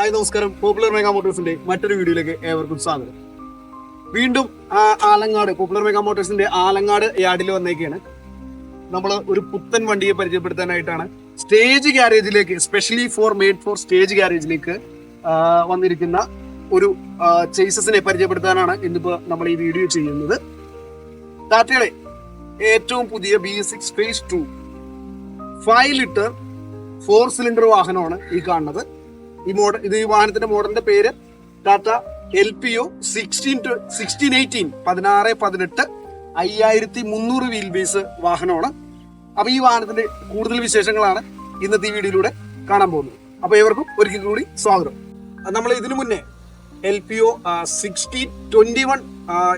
Hi നമസ്കാരം. Popular mega മോട്ടോഴ്സിന്റെ മറ്റൊരു വീഡിയോയിലേക്ക് ഏവർക്കും സ്വാഗതം. വീണ്ടും ആലങ്ങാട് പോപ്പുലർ മെഗാ മോട്ടോഴ്സിന്റെ ആലങ്ങാട് യാർഡിൽ വന്നേക്കാണ്. നമ്മൾ ഒരു പുത്തൻ വണ്ടിയെ പരിചയപ്പെടുത്താനായിട്ടാണ് സ്റ്റേജ് ഗ്യാരേജിലേക്ക്, സ്പെഷ്യലി മെയ്ഡ് ഫോർ സ്റ്റേജ് ഗ്യാരേജിലേക്ക് വന്നിരിക്കുന്ന ഒരു ചേസസിനെ പരിചയപ്പെടുത്താനാണ് ഇന്നിപ്പോ നമ്മൾ ഈ വീഡിയോ ചെയ്യുന്നത്. ടാറ്റയുടെ ഏറ്റവും പുതിയ BS6 Phase 2 5 ലിറ്റർ 4 സിലിണ്ടർ വാഹനമാണ് ഈ കാണുന്നത്. ഈ വാഹനത്തിന്റെ മോഡലിന്റെ പേര് ടാറ്റ LPO 1618 5300 വീൽ ബേസ് വാഹനമാണ്. അപ്പൊ ഈ വാഹനത്തിന്റെ കൂടുതൽ വിശേഷങ്ങളാണ് ഇന്നത്തെ ഈ വീഡിയോയിലൂടെ കാണാൻ പോകുന്നത്. അപ്പൊ ഏവർക്കും ഒരിക്കൽ കൂടി സ്വാഗതം. നമ്മൾ ഇതിനു മുന്നേ LPO 1621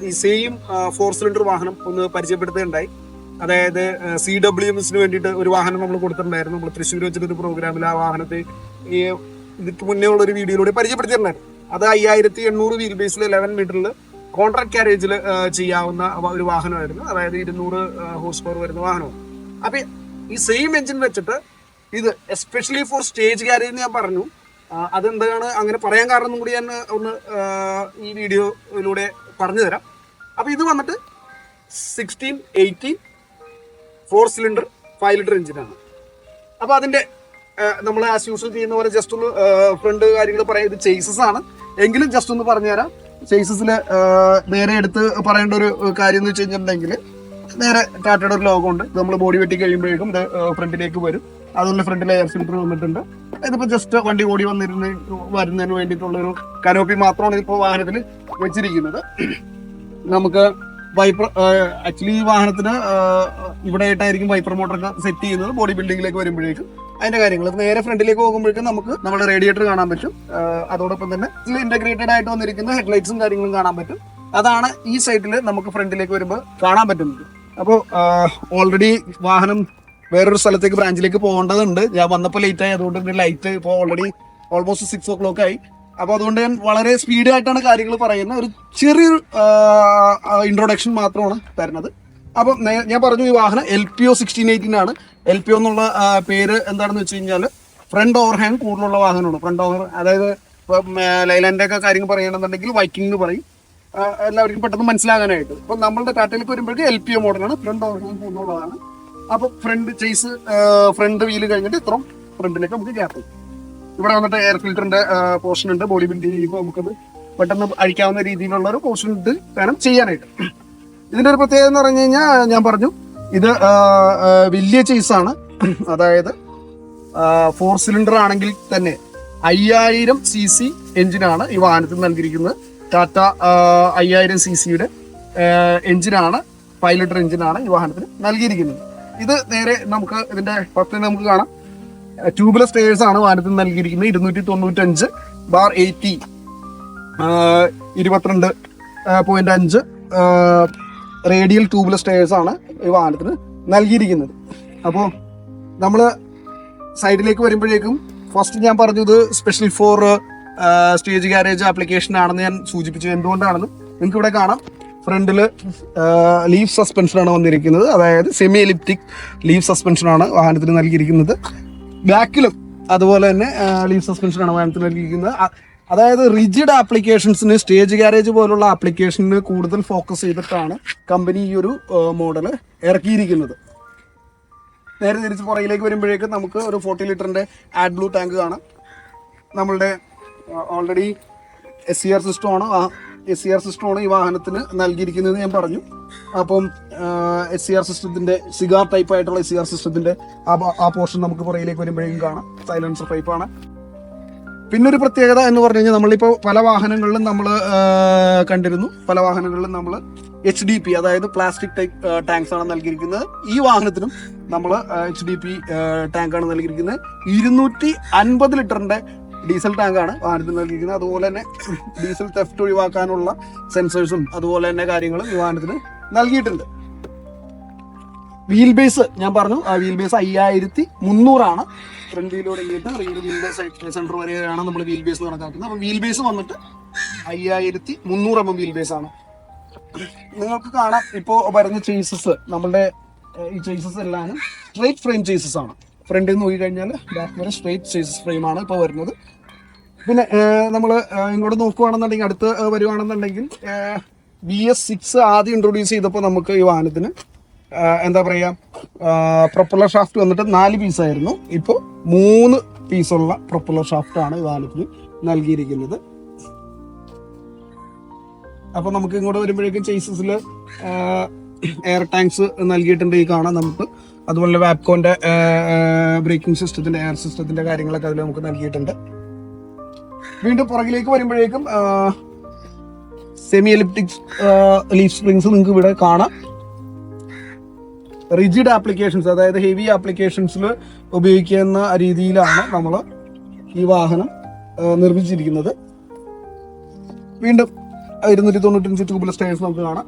ഈ സെയിം 4 സിലിണ്ടർ വാഹനം ഒന്ന് പരിചയപ്പെടുത്തുകയുണ്ടായി. അതായത് CWMസിന് വേണ്ടിയിട്ട് ഒരു വാഹനം നമ്മൾ കൊടുത്തിട്ടുണ്ടായിരുന്നു. നമ്മൾ തൃശ്ശൂർ വെച്ചിട്ടൊരു പ്രോഗ്രാമിൽ ആ വാഹനത്തെ ഈ ഇതിക്ക് മുന്നേ ഉള്ള ഒരു വീഡിയോയിലൂടെ പരിചയപ്പെടുത്തിയിട്ടുണ്ടായിരുന്നു. അത് 5800 വീൽ ബേസിൽ 11 മീറ്ററിൽ കോൺട്രാക്ട് കാരേജിൽ ചെയ്യാവുന്ന ഒരു വാഹനമായിരുന്നു. അതായത് 200 ഹോഴ്സ് പവർ വരുന്ന വാഹനമാണ്. അപ്പൊ ഈ സെയിം എഞ്ചിൻ വെച്ചിട്ട് ഇത് എസ്പെഷ്യലി ഫോർ സ്റ്റേജ് കാരേജ് ഞാൻ പറഞ്ഞു. അതെന്താണ് അങ്ങനെ പറയാൻ കാരണം കൂടി ഞാൻ ഒന്ന് ഈ വീഡിയോയിലൂടെ പറഞ്ഞു തരാം. അപ്പൊ ഇത് വന്നിട്ട് 1680 4 സിലിണ്ടർ 5 ലിറ്റർ എഞ്ചിനാണ്. അപ്പൊ അതിന്റെ നമ്മൾ ആസ് യൂഷ്വൽ ചെയ്യുന്ന പോലെ ജസ്റ്റ് ഒന്ന് ഫ്രണ്ട് കാര്യങ്ങൾ പറയാം. ഇത് ചേസസ് ആണ് എങ്കിലും ജസ്റ്റ് ഒന്ന് പറഞ്ഞുതരാം. ചേസസിൽ നേരെ എടുത്ത് പറയേണ്ട ഒരു കാര്യം എന്ന് വെച്ച് കഴിഞ്ഞിട്ടുണ്ടെങ്കിൽ, നേരെ ടാറ്റയുടെ ഒരു ലോഗോ ഉണ്ട്. നമ്മൾ ബോഡി വെട്ടി കഴിയുമ്പോഴേക്കും ഇത് ഫ്രണ്ടിലേക്ക് വരും. അതുപോലെ ഫ്രണ്ടിൽ എയർ ഫിൽറ്റർ വന്നിട്ടുണ്ട്. ഇതിപ്പോ ജസ്റ്റ് വണ്ടി ഓടി വരുന്നതിന് വേണ്ടിയിട്ടുള്ള ഒരു കനോപ്പി മാത്രമാണ് ഇപ്പോൾ വാഹനത്തിൽ വെച്ചിരിക്കുന്നത്. നമുക്ക് വൈപ്പർ ആക്ച്വലി ഈ വാഹനത്തിന് ഇവിടെ ആയിട്ടായിരിക്കും വൈപ്പർ മോട്ടറൊക്കെ സെറ്റ് ചെയ്യുന്നത്. ബോഡി ബിൽഡിങ്ങിലേക്ക് വരുമ്പോഴേക്കും അതിന്റെ കാര്യങ്ങൾ നേരെ ഫ്രണ്ടിലേക്ക് പോകുമ്പോഴേക്കും നമുക്ക് നമ്മുടെ റേഡിയേറ്റർ കാണാൻ പറ്റും. അതോടൊപ്പം തന്നെ ഇതിൽ ഇന്റഗ്രേറ്റഡ് ആയിട്ട് വന്നിരിക്കുന്ന ഹെഡ്ലൈറ്റ്സും കാര്യങ്ങളും കാണാൻ പറ്റും. അതാണ് ഈ സൈഡിൽ നമുക്ക് ഫ്രണ്ടിലേക്ക് വരുമ്പോൾ കാണാൻ പറ്റുന്നത്. അപ്പോൾ ഓൾറെഡി വാഹനം വേറൊരു സ്ഥലത്തേക്ക് ബ്രാഞ്ചിലേക്ക് പോകേണ്ടതുണ്ട്. ഞാൻ വന്നപ്പോൾ ലേറ്റ് ആയി, അതുകൊണ്ട് തന്നെ ലൈറ്റ് ഇപ്പോൾ ഓൾറെഡി ഓൾമോസ്റ്റ് 6 o'clock ആയി. അപ്പോൾ അതുകൊണ്ട് ഞാൻ വളരെ സ്പീഡായിട്ടാണ് കാര്യങ്ങൾ പറയുന്നത്. ഒരു ചെറിയൊരു ഇൻട്രൊഡക്ഷൻ മാത്രമാണ് തരുന്നത്. അപ്പം ഞാൻ പറഞ്ഞു, ഈ വാഹനം LPO 1618 ആണ്. LPO എന്നുള്ള പേര് എന്താണെന്ന് വെച്ച് കഴിഞ്ഞാൽ ഫ്രണ്ട് ഓവർ ഹാങ് കൂടുതലുള്ള വാഹനമാണ്. ഫ്രണ്ട് ഓവർ, അതായത് ലൈലാൻഡിന്റെ ഒക്കെ കാര്യങ്ങൾ പറയുകയാണെന്നുണ്ടെങ്കിൽ വൈക്കിംഗ് എന്ന് പറയും, എല്ലാവർക്കും പെട്ടെന്ന് മനസ്സിലാകാനായിട്ട്. അപ്പം നമ്മളുടെ ടാറ്റയിലേക്ക് വരുമ്പോഴേക്കും LPO മോഡലാണ്, ഫ്രണ്ട് ഓവർ ഹാങ് കൂടുതലുള്ളതാണ്. അപ്പോൾ ഫ്രണ്ട് ചേസ് ഫ്രണ്ട് വീല് കഴിഞ്ഞിട്ട് ഇത്രയും ഫ്രണ്ടിലേക്ക് നമുക്ക് ഗ്യാപ്പ്. ഇവിടെ വന്നിട്ട് എയർ ഫിൽറ്ററിന്റെ പോർഷൻ ഉണ്ട്. ബോഡി ബിൽഡ് ചെയ്യുമ്പോൾ നമുക്കത് പെട്ടെന്ന് അഴിക്കാവുന്ന രീതിയിലുള്ള ഒരു പോർഷൻ ഉണ്ട് വേണം ചെയ്യാനായിട്ട്. ഇതിന്റെ ഒരു പ്രത്യേകത എന്ന് പറഞ്ഞു കഴിഞ്ഞാൽ, ഞാൻ പറഞ്ഞു ഇത് വലിയ ചേസാണ്. അതായത് 4 സിലിണ്ടർ ആണെങ്കിൽ തന്നെ 5000 cc എഞ്ചിനാണ് ഈ വാഹനത്തിൽ നൽകിയിരിക്കുന്നത്. ടാറ്റ 5000 cc എഞ്ചിനാണ്, 5 ലിറ്റർ എഞ്ചിനാണ് ഈ വാഹനത്തിന് നൽകിയിരിക്കുന്നത്. ഇത് നേരെ നമുക്ക് ഇതിന്റെ ഫസ്റ്റ് നമുക്ക് കാണാം. ട്യൂബ്ലെസ് ടയേഴ്സ് ആണ് വാഹനത്തിൽ നൽകിയിരിക്കുന്നത്. 295/80 22.5 റേഡിയൽ ട്യൂബ്ലെസ് ടയേഴ്സ് ആണ് ഈ വാഹനത്തിന് നൽകിയിരിക്കുന്നത്. അപ്പോൾ നമ്മൾ സൈഡിലേക്ക് വരുമ്പോഴേക്കും ഫസ്റ്റ് ഞാൻ പറഞ്ഞു ഇത് special for stage garage application ആണെന്ന് ഞാൻ സൂചിപ്പിച്ചു. എന്തുകൊണ്ടാണെന്ന് നിങ്ങൾക്ക് ഇവിടെ കാണാം. ഫ്രണ്ടിൽ ലീഫ് സസ്പെൻഷനാണ് വന്നിരിക്കുന്നത്. അതായത് സെമി എലിപ്റ്റിക് ലീഫ് സസ്പെൻഷനാണ് വാഹനത്തിന് നൽകിയിരിക്കുന്നത്. ബാക്കിലും അതുപോലെ തന്നെ ലീഫ് സസ്പെൻഷനാണ് വാഹനത്തിന് നൽകിയിരിക്കുന്നത്. അതായത് റിജിഡ് ആപ്ലിക്കേഷൻസിന്, സ്റ്റേജ് ഗ്യാരേജ് പോലുള്ള ആപ്ലിക്കേഷന് കൂടുതൽ ഫോക്കസ് ചെയ്തിട്ടാണ് കമ്പനി ഈ ഒരു മോഡൽ ഇറക്കിയിരിക്കുന്നത്. നേരെ തിരിച്ച് പുറകിലേക്ക് വരുമ്പോഴേക്കും നമുക്ക് ഒരു 40 ലിറ്ററിന്റെ ആഡ് ബ്ലൂ ടാങ്ക് കാണാം. നമ്മളുടെ ഓൾറെഡി SCR സിസ്റ്റമാണ് ഈ വാഹനത്തിന് നൽകിയിരിക്കുന്നത് ഞാൻ പറഞ്ഞു. അപ്പം SCR സിസ്റ്റത്തിന്റെ സിഗാർ ടൈപ്പ് ആയിട്ടുള്ള SCR സിസ്റ്റത്തിന്റെ ആ പോർഷൻ നമുക്ക് പുറകിലേക്ക് വരുമ്പോഴേക്കും കാണാം. സൈലൻസർ പൈപ്പാണ്. പിന്നൊരു പ്രത്യേകത എന്ന് പറഞ്ഞു കഴിഞ്ഞാൽ, നമ്മളിപ്പോൾ പല വാഹനങ്ങളിലും നമ്മൾ കണ്ടിരുന്നു, പല വാഹനങ്ങളിലും നമ്മൾ HDP അതായത് പ്ലാസ്റ്റിക് ടൈപ്പ് ടാങ്ക്സ് ആണ് നൽകിയിരിക്കുന്നത്. ഈ വാഹനത്തിനും നമ്മൾ HDP ടാങ്കാണ് നൽകിയിരിക്കുന്നത്. 250 ലിറ്ററിന്റെ ഡീസൽ ടാങ്കാണ് വാഹനത്തിന് നൽകിയിരിക്കുന്നത്. അതുപോലെ തന്നെ ഡീസൽ തെഫ്റ്റ് ഒഴിവാക്കാനുള്ള സെൻസേഴ്സും അതുപോലെ തന്നെ കാര്യങ്ങളും ഈ വാഹനത്തിന് നൽകിയിട്ടുണ്ട്. വീൽ ബേസ് ഞാൻ പറഞ്ഞു, ആ വീൽ ബേസ് 5300 ഫ്രണ്ട് വീലോട് കഴിഞ്ഞിട്ട് റിയർ വീലിന്റെ സെന്റർ വരെയാണ് നമ്മൾ വീൽ ബേസ് കണക്കാക്കുന്നത്. അപ്പോൾ വീൽ ബേസ് വന്നിട്ട് 5300 mm വീൽ ബേസ് ആണ്. നിങ്ങൾക്ക് കാണാം ഇപ്പോൾ വരുന്ന ചേസസ്, നമ്മളുടെ ഈ ചേസസ് എല്ലാം സ്ട്രൈറ്റ് ഫ്രെയിം ചേസസ് ആണ്. ഫ്രണ്ടിൽ നിന്ന് നോക്കി കഴിഞ്ഞാൽ ബാക്ക് വരെ സ്ട്രൈറ്റ് ചേസസ് ഫ്രെയിമാണ് ഇപ്പോൾ വരുന്നത്. പിന്നെ നമ്മൾ ഇങ്ങോട്ട് നോക്കുകയാണെന്നുണ്ടെങ്കിൽ അടുത്ത് വരുവാണെന്നുണ്ടെങ്കിൽ BS6 ആദ്യം ഇൻട്രൊഡ്യൂസ് ചെയ്തപ്പോൾ നമുക്ക് ഈ വാഹനത്തിന് എന്താ പറയുക പ്രൊപ്പല്ലർ ഷാഫ്റ്റ് വന്നിട്ട് 4 പീസായിരുന്നു. ഇപ്പോൾ 3 പീസുള്ള പ്രൊപ്പല്ലർ ഷാഫ്റ്റാണ് ഈ വാഹനത്തിന് നൽകിയിരിക്കുന്നത്. അപ്പോൾ നമുക്ക് ഇങ്ങോട്ട് വരുമ്പോഴേക്കും ചേസസിൽ എയർ ടാങ്ക്സ് നൽകിയിട്ടുണ്ട്. ഈ കാണാം നമുക്ക്. അതുപോലെ വാപ്കോന്റെ ബ്രേക്കിംഗ് സിസ്റ്റത്തിന്റെ എയർ സിസ്റ്റത്തിന്റെ കാര്യങ്ങളൊക്കെ അതിൽ നമുക്ക് നൽകിയിട്ടുണ്ട്. വീണ്ടും പുറകിലേക്ക് വരുമ്പോഴേക്കും സെമി എലിപ്റ്റിക് ലീഫ് സ്പ്രിങ്സ് നിങ്ങൾക്ക് ഇവിടെ കാണാം. റിജിഡ് ആപ്ലിക്കേഷൻസ്, അതായത് ഹെവി ആപ്ലിക്കേഷൻസിൽ ഉപയോഗിക്കുന്ന രീതിയിലാണ് നമ്മൾ ഈ വാഹനം നിർമ്മിച്ചിരിക്കുന്നത്. വീണ്ടും 295 ട്യൂബുലർ ടയേഴ്സ് നമുക്ക് കാണാം.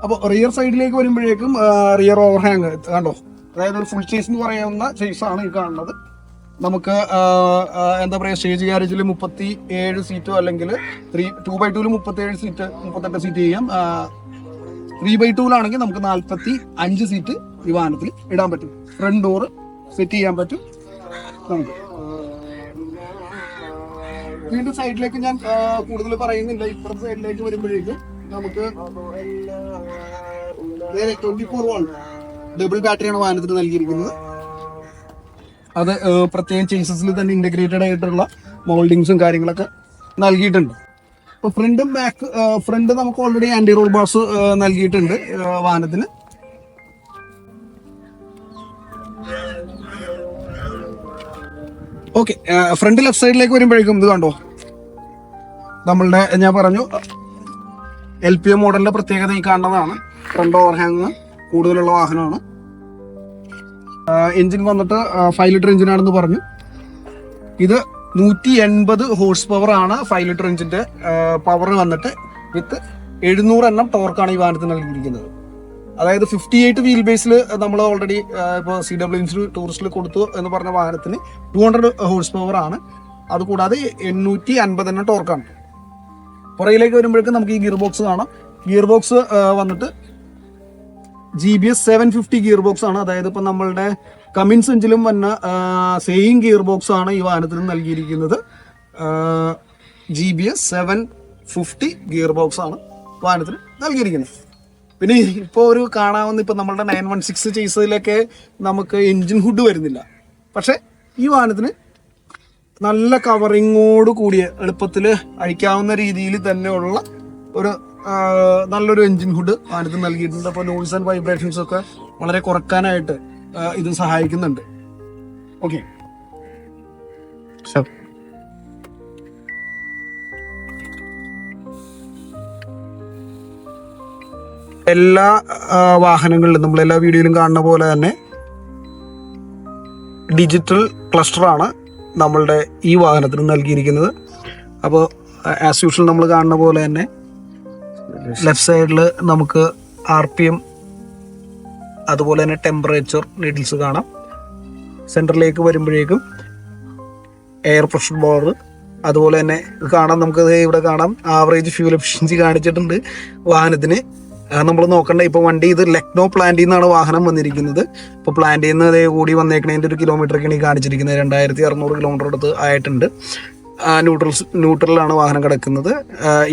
അപ്പോൾ റിയർ സൈഡിലേക്ക് വരുമ്പോഴേക്കും റിയർ ഓവർഹാങ് കണ്ടോ, അതായത് ഒരു ഫുൾ ചേസ് എന്ന് പറയുന്ന ചേസാണ് ഈ കാണുന്നത്. നമുക്ക് എന്താ പറയുക, സ്റ്റേജ് ഗ്യാരേജിൽ 37 സീറ്റോ അല്ലെങ്കിൽ 2x2 37 സീറ്റ് 38 സീറ്റ് ചെയ്യാം. 3x2 നമുക്ക് 45 സീറ്റ് ഈ വാഹനത്തിൽ ഇടാൻ പറ്റും. ഫ്രണ്ട് ഡോറ് സെറ്റ് ചെയ്യാൻ പറ്റും നമുക്ക്. വീണ്ടും സൈഡിലേക്ക് ഞാൻ കൂടുതൽ പറയുന്നില്ല. ഇപ്പുറത്തെ സൈഡിലേക്ക് വരുമ്പോഴേക്കും നമുക്ക് 24 വോൾട്ട് ഡബിൾ ബാറ്ററിയാണ് വാഹനത്തിന് നൽകിയിരിക്കുന്നത്. അത് പ്രത്യേകം ചേസസിൽ തന്നെ ഇന്റഗ്രേറ്റഡ് ആയിട്ടുള്ള മോൾഡിങ്സും കാര്യങ്ങളൊക്കെ നൽകിയിട്ടുണ്ട്. ഇപ്പോൾ ഫ്രണ്ടും ബാക്ക്, ഫ്രണ്ട് നമുക്ക് ഓൾറെഡി ആന്റി റോൾ ബാർസ് നൽകിയിട്ടുണ്ട് വാഹനത്തിന്. ഓക്കെ, ഫ്രണ്ട് ലെഫ്റ്റ് സൈഡിലേക്ക് വരുമ്പോഴേക്കും ഇത് കണ്ടോ, നമ്മളുടെ ഞാൻ പറഞ്ഞു LPO മോഡലിന്റെ പ്രത്യേകത ഈ കാണുന്നതാണ്. ഫ്രണ്ട് ഓവർഹാങ് കൂടുതലുള്ള വാഹനമാണ്. എഞ്ചിൻ വന്നിട്ട് 5 ലിറ്റർ എഞ്ചിനാണെന്ന് പറഞ്ഞു. ഇത് 180 ഹോഴ്സ് പവർ ആണ് 5 ലിറ്റർ എഞ്ചിന്റെ പവർ വന്നിട്ട്. വിത്ത് 700 Nm ടോർക്കാണ് ഈ വാഹനത്തിന് നൽകിയിരിക്കുന്നത്. അതായത് 58 വീൽ ബേസിൽ നമ്മൾ ഓൾറെഡി ഇപ്പോൾ CW ടൂറിസ്റ്റിൽ കൊടുത്തു എന്ന് പറഞ്ഞ വാഹനത്തിന് 200 ഹോഴ്സ് പവർ ആണ്. അതുകൂടാതെ 850 Nm ടോർക്കാണ്. പുറകിലേക്ക് വരുമ്പോഴേക്കും നമുക്ക് ഈ ഗിയർ ബോക്സ് കാണാം. ഗിയർ ബോക്സ് വന്നിട്ട് GBS 750 ഗിയർ ബോക്സ് ആണ്. അതായത് ഇപ്പം നമ്മളുടെ കമിൻസ് എഞ്ചിലും വന്ന സെയിം ഗിയർ ബോക്സ് ആണ് ഈ വാഹനത്തിന് നൽകിയിരിക്കുന്നത്. GBS 750 ഗിയർ ബോക്സ് ആണ് വാഹനത്തിന് നൽകിയിരിക്കുന്നത്. പിന്നെ ഇപ്പോൾ ഒരു കാണാവുന്ന ഇപ്പം നമ്മളുടെ 916 ചേസിലൊക്കെ നമുക്ക് എൻജിൻ ഹുഡ് വരുന്നില്ല. പക്ഷെ ഈ വാഹനത്തിന് നല്ല കവറിങ്ങോട് കൂടിയ എളുപ്പത്തിൽ അഴിക്കാവുന്ന രീതിയിൽ തന്നെയുള്ള ഒരു നല്ലൊരു എൻജിൻ ഹുഡ് വാഹനത്തിന് നൽകിയിട്ടുണ്ട്. അപ്പോൾ നോയ്സ് ആൻഡ് വൈബ്രേഷൻസ് ഒക്കെ വളരെ കുറക്കാനായിട്ട് ഇത് സഹായിക്കുന്നുണ്ട്. ഓക്കെ, എല്ലാ വാഹനങ്ങളിലും നമ്മളെല്ലാ വീഡിയോയിലും കാണുന്ന പോലെ തന്നെ ഡിജിറ്റൽ ക്ലസ്റ്ററാണ് നമ്മളുടെ ഈ വാഹനത്തിന് നൽകിയിരിക്കുന്നത്. അപ്പോൾ ആസ് യൂഷ്വൽ നമ്മൾ കാണുന്ന പോലെ തന്നെ ലെഫ്റ്റ് സൈഡിൽ നമുക്ക് RPM അതുപോലെ തന്നെ ടെമ്പറേച്ചർ നീഡിൽസ് കാണാം. സെൻറ്ററിലേക്ക് വരുമ്പോഴേക്കും എയർ പ്രഷർ ബോർ അതുപോലെ തന്നെ കാണാം. നമുക്ക് ഇവിടെ കാണാം ആവറേജ് ഫ്യൂൽ എഫിഷ്യൻസി കാണിച്ചിട്ടുണ്ട് വാഹനത്തിന്. നമ്മൾ നോക്കണ്ട, ഇപ്പോൾ വണ്ടി ഇത് ലക്നോ പ്ലാന്റിൽ നിന്നാണ് വാഹനം വന്നിരിക്കുന്നത്. ഇപ്പോൾ പ്ലാന്റിൽ നിന്ന് കൂടി വന്നേക്കണതിൻ്റെ ഒരു കിലോമീറ്ററൊക്കെയാണ് ഈ കാണിച്ചിരിക്കുന്നത്. 2600 കിലോമീറ്റർ അടുത്ത് ആയിട്ടുണ്ട്. ന്യൂട്രലാണ് വാഹനം കിടക്കുന്നത്.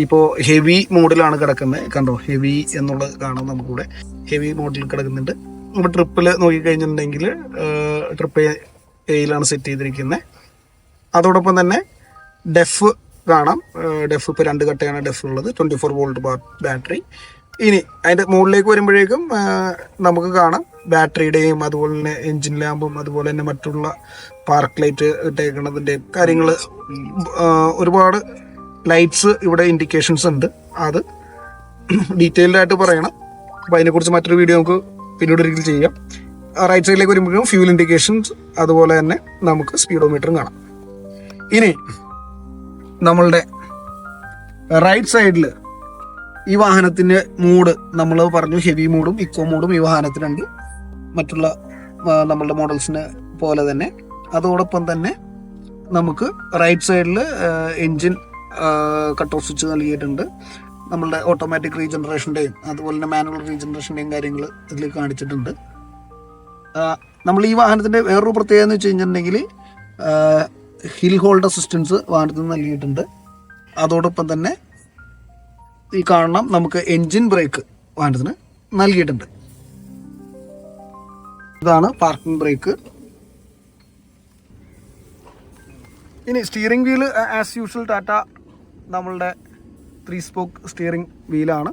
ഇപ്പോൾ ഹെവി മോഡിലാണ് കിടക്കുന്നത്. കണ്ടോ, ഹെവി എന്നുള്ളത് കാണാം നമുക്കിവിടെ. ഹെവി മോഡിൽ കിടക്കുന്നുണ്ട്. ഇപ്പോൾ ട്രിപ്പിൽ നോക്കിക്കഴിഞ്ഞിട്ടുണ്ടെങ്കിൽ ട്രിപ്പ് എയിലാണ് സെറ്റ് ചെയ്തിരിക്കുന്നത്. അതോടൊപ്പം തന്നെ ഡെഫ് കാണാം. ഡെഫ് ഇപ്പോൾ 2 കട്ടയാണ് ഡെഫ് ഉള്ളത്. 24 വോൾട്ട് ബാറ്ററി. ഇനി അതിൻ്റെ മുകളിലേക്ക് വരുമ്പോഴേക്കും നമുക്ക് കാണാം ബാറ്ററിയുടെയും അതുപോലെ തന്നെ എൻജിൻ ലാമ്പും അതുപോലെ തന്നെ മറ്റുള്ള പാർക്ക് ലൈറ്റ് ഇട്ടേക്കുന്നതിൻ്റെ കാര്യങ്ങൾ, ഒരുപാട് ലൈറ്റ്സ് ഇവിടെ ഇൻഡിക്കേഷൻസ് ഉണ്ട്. അത് ഡീറ്റെയിൽഡ് ആയിട്ട് പറയണം. അപ്പോൾ അതിനെക്കുറിച്ച് മറ്റൊരു വീഡിയോ നമുക്ക് പിന്നീട് ഒരിക്കൽ ചെയ്യാം. റൈറ്റ് സൈഡിലേക്ക് വരുമ്പോഴും ഫ്യൂൽ ഇൻഡിക്കേഷൻസ് അതുപോലെ തന്നെ നമുക്ക് സ്പീഡോമീറ്ററും കാണാം. ഇനി നമ്മളുടെ റൈറ്റ് സൈഡിൽ ഈ വാഹനത്തിൻ്റെ മോഡ് നമ്മൾ പറഞ്ഞു, ഹെവി മോഡും ഇക്കോ മോഡും ഈ വാഹനത്തിനുണ്ട്, മറ്റുള്ള നമ്മളുടെ മോഡൽസിന് പോലെ തന്നെ. അതോടൊപ്പം തന്നെ നമുക്ക് റൈറ്റ് സൈഡിൽ എൻജിൻ കട്ട് ഓഫ് സ്വിച്ച് നൽകിയിട്ടുണ്ട്. നമ്മളുടെ ഓട്ടോമാറ്റിക് റീജനറേഷൻ്റെയും അതുപോലെ തന്നെ മാനുവൽ റീജനറേഷൻ്റെയും കാര്യങ്ങൾ ഇതിൽ കാണിച്ചിട്ടുണ്ട്. നമ്മൾ ഈ വാഹനത്തിൻ്റെ വേറൊരു പ്രത്യേകത എന്ന് വെച്ച് കഴിഞ്ഞിട്ടുണ്ടെങ്കിൽ ഹിൽ ഹോൾഡ് അസിസ്റ്റൻസ് വാഹനത്തിന് നൽകിയിട്ടുണ്ട്. അതോടൊപ്പം തന്നെ ഈ കാണണം നമുക്ക് എൻജിൻ ബ്രേക്ക് വാഹനത്തിന് നൽകിയിട്ടുണ്ട്. ഇതാണ് പാർക്കിംഗ് ബ്രേക്ക്. ഇനി steering wheel as usual Tata നമ്മളുടെ 3 സ്പോക്ക് സ്റ്റിയറിംഗ് വീലാണ്.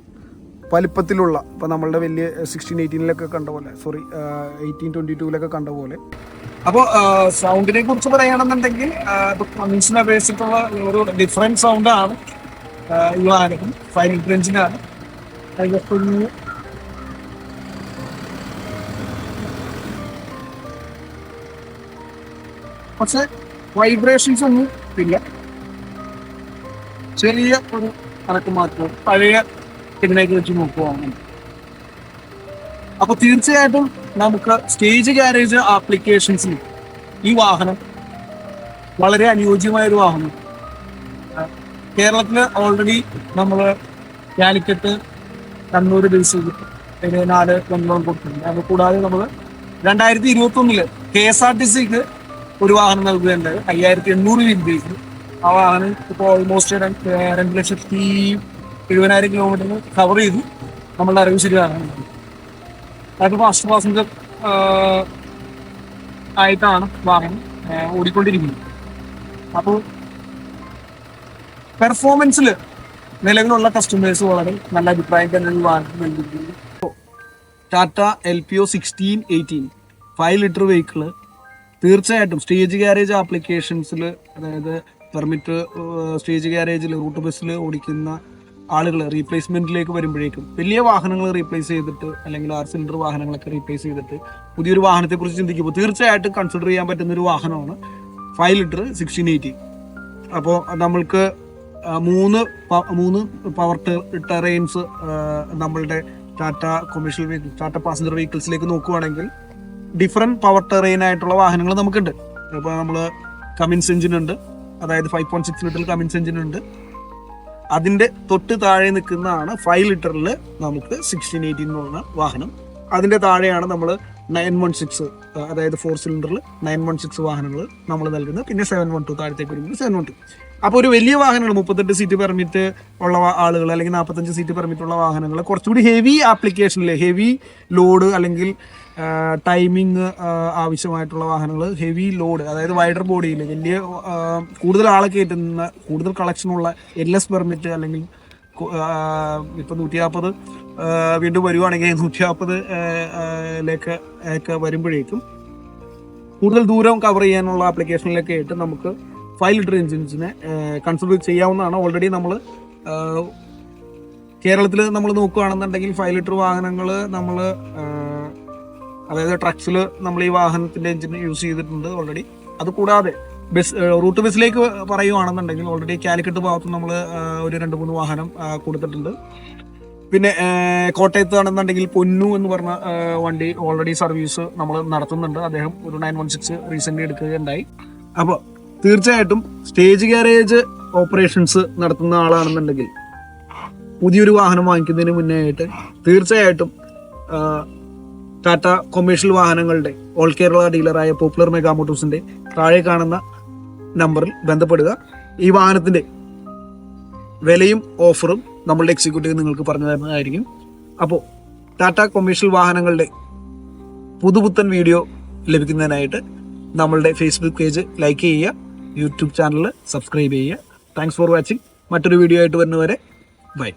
വലിപ്പത്തിലുള്ള ഇപ്പോൾ നമ്മളുടെ വലിയ 16-18 കണ്ട പോലെ 18-22 കണ്ട പോലെ. അപ്പോൾ സൗണ്ടിനെ കുറിച്ച് പറയുകയാണെന്നുണ്ടെങ്കിൽ കമ്മിൻസിനെ അപേക്ഷിച്ചിട്ടുള്ള ഒരു ഡിഫറെൻറ്റ് സൗണ്ടാണ് ഈ വാഹനം. 5 ലിറ്റർ എഞ്ചിനാണ്. പക്ഷെ വൈബ്രേഷൻസ് ഒന്നും ഇല്ല. ചെറിയ ഒരു കണക്ക് മാത്രം പഴയ ഇതിനേക്ക് വെച്ച് നോക്കുവാണ്. അപ്പൊ തീർച്ചയായിട്ടും നമുക്ക് സ്റ്റേജ് ഗാരേജ് ആപ്ലിക്കേഷൻസിൽ ഈ വാഹനം വളരെ അനുയോജ്യമായ ഒരു വാഹനം. കേരളത്തിൽ ഓൾറെഡി നമ്മൾ കാലിക്കറ്റ്, കണ്ണൂർ ബേസ് ചെയ്തിട്ട് 4 വണ്ടികളും കൊടുത്തിട്ടുണ്ട്. അത് കൂടാതെ നമ്മൾ 2021 KSRTCക്ക് ഒരു വാഹനം നൽകുകയുണ്ടായി 5800 രൂപയ്ക്ക്. ആ വാഹനം ഇപ്പോൾ ഓൾമോസ്റ്റ് 2,70,000 കിലോമീറ്ററിന് കവർ ചെയ്തു. നമ്മളുടെ അറിവ് ശരിയാണ്. അതിപ്പോൾ ഫസ്റ്റ് പാസഞ്ചർ ആയിട്ടാണ് വാഹനം ഓടിക്കൊണ്ടിരിക്കുന്നത്. അപ്പോൾ പെർഫോമൻസിൽ നിലവിലുള്ള കസ്റ്റമേഴ്സ് വളരെ നല്ല അഭിപ്രായം തന്നെ വാഹനം നൽകിയിരിക്കുന്നു. ടാറ്റ LPO 1618 5 ലിറ്റർ വെഹിക്കിള് തീർച്ചയായിട്ടും സ്റ്റേജ് ഗാരേജ് ആപ്ലിക്കേഷൻസിൽ, അതായത് പെർമിറ്റ് സ്റ്റേജ് ഗാരേജിൽ റൂട്ട് ബസ്സിൽ ഓടിക്കുന്ന ആളുകൾ റീപ്ലേസ്മെന്റിലേക്ക് വരുമ്പോഴേക്കും വലിയ വാഹനങ്ങൾ റീപ്ലേസ് ചെയ്തിട്ട് അല്ലെങ്കിൽ 6 സിലിണ്ടർ വാഹനങ്ങളൊക്കെ റീപ്ലേസ് ചെയ്തിട്ട് പുതിയൊരു വാഹനത്തെക്കുറിച്ച് ചിന്തിക്കുമ്പോൾ തീർച്ചയായിട്ടും കൺസിഡർ ചെയ്യാൻ പറ്റുന്ന ഒരു വാഹനമാണ് 5 ലിറ്റർ 1680. അപ്പോൾ നമ്മൾക്ക് 3 പവർ ടെറൈൻസ് നമ്മളുടെ Tata commercial vehicle, Tata passenger വെഹിക്കിൾസിലേക്ക് നോക്കുകയാണെങ്കിൽ ഡിഫറെൻറ്റ് പവർ ടെറൈൻ ആയിട്ടുള്ള വാഹനങ്ങൾ നമുക്കുണ്ട്. ഇപ്പോൾ നമ്മൾ കമിൻസ് എഞ്ചിൻ ഉണ്ട്, അതായത് 5.6 ലിറ്റർ കമിൻസ് എഞ്ചിൻ ഉണ്ട്. അതിൻ്റെ തൊട്ട് താഴെ നിൽക്കുന്നതാണ് 5 ലിറ്ററിൽ നമുക്ക് 1680 എന്ന് പറഞ്ഞ വാഹനം. അതിൻ്റെ താഴെയാണ് നമ്മൾ 916, അതായത് 4 സിലിണ്ടറിൽ 916 വാഹനങ്ങൾ നമ്മൾ നൽകുന്നത്. പിന്നെ 712 താഴത്തേക്ക് വരുമ്പോൾ 712. അപ്പോൾ ഒരു വലിയ വാഹനങ്ങൾ 38 സീറ്റ് പെർമിറ്റ് ഉള്ള ആളുകൾ അല്ലെങ്കിൽ 45 സീറ്റ് പെർമിറ്റ് ഉള്ള വാഹനങ്ങൾ കുറച്ചുകൂടി ഹെവി ആപ്ലിക്കേഷനിൽ ഹെവി ലോഡ് അല്ലെങ്കിൽ ടൈമിങ് ആവശ്യമായിട്ടുള്ള വാഹനങ്ങൾ, ഹെവി ലോഡ്, അതായത് വൈഡർ ബോഡിയിൽ വലിയ കൂടുതൽ ആളെ കയറ്റുന്ന കൂടുതൽ കളക്ഷനുള്ള LS പെർമിറ്റ് അല്ലെങ്കിൽ ഇപ്പം 140 വീണ്ടും വരുവാണെങ്കിൽ 140 വരുമ്പോഴേക്കും കൂടുതൽ ദൂരം കവർ ചെയ്യാനുള്ള ആപ്ലിക്കേഷനിലൊക്കെ ആയിട്ട് നമുക്ക് 5 ലിറ്റർ എഞ്ചിൻസിനെ കൺസിഡർ ചെയ്യാവുന്നതാണ്. ഓൾറെഡി നമ്മൾ കേരളത്തിൽ നമ്മൾ നോക്കുകയാണെന്നുണ്ടെങ്കിൽ 5 ലിറ്റർ വാഹനങ്ങൾ നമ്മൾ അതായത് ട്രക്സിൽ നമ്മൾ ഈ വാഹനത്തിൻ്റെ എഞ്ചിൻ യൂസ് ചെയ്തിട്ടുണ്ട് ഓൾറെഡി. അതുകൂടാതെ റൂട്ട് ബസ്സിലേക്ക് പറയുകയാണെന്നുണ്ടെങ്കിൽ ഓൾറെഡി കാലിക്കറ്റ് ഭാഗത്ത് നമ്മൾ ഒരു 2-3 വാഹനം കൊടുത്തിട്ടുണ്ട്. പിന്നെ കോട്ടയത്താണെന്നുണ്ടെങ്കിൽ പൊന്നു എന്ന് പറഞ്ഞ വണ്ടി ഓൾറെഡി സർവീസ് നമ്മൾ നടത്തുന്നുണ്ട്. അദ്ദേഹം ഒരു 916 റീസെൻ്റ് എടുക്കുകയുണ്ടായി. അപ്പോൾ തീർച്ചയായിട്ടും സ്റ്റേജ് ഗാരേജ് ഓപ്പറേഷൻസ് നടത്തുന്ന ആളാണെന്നുണ്ടെങ്കിൽ പുതിയൊരു വാഹനം വാങ്ങിക്കുന്നതിന് മുന്നേ ആയിട്ട് തീർച്ചയായിട്ടും ടാറ്റ കൊമേഴ്ഷ്യൽ വാഹനങ്ങളുടെ ഓൾ കേരള ഡീലറായ പോപ്പുലർ മെഗാ മോട്ടോഴ്സിന്റെ താഴെ കാണുന്ന നമ്പറിൽ ബന്ധപ്പെടുക. ഈ വാഹനത്തിന്റെ വിലയും ഓഫറും നമ്മളുടെ എക്സിക്യൂട്ടീവ് നിങ്ങൾക്ക് പറഞ്ഞു തരുന്നതായിരിക്കും. അപ്പോൾ ടാറ്റ കൊമേഴ്ഷ്യൽ വാഹനങ്ങളുടെ പുതുപുത്തൻ വീഡിയോ ലഭിക്കുന്നതിനായിട്ട് നമ്മളുടെ ഫേസ്ബുക്ക് പേജ് ലൈക്ക് ചെയ്യുക, യൂട്യൂബ് ചാനൽ സബ്സ്ക്രൈബ് ചെയ്യുക. Thanks for watching. മറ്റൊരു വീഡിയോ ആയിട്ട് വരുന്നവരെ ബൈ.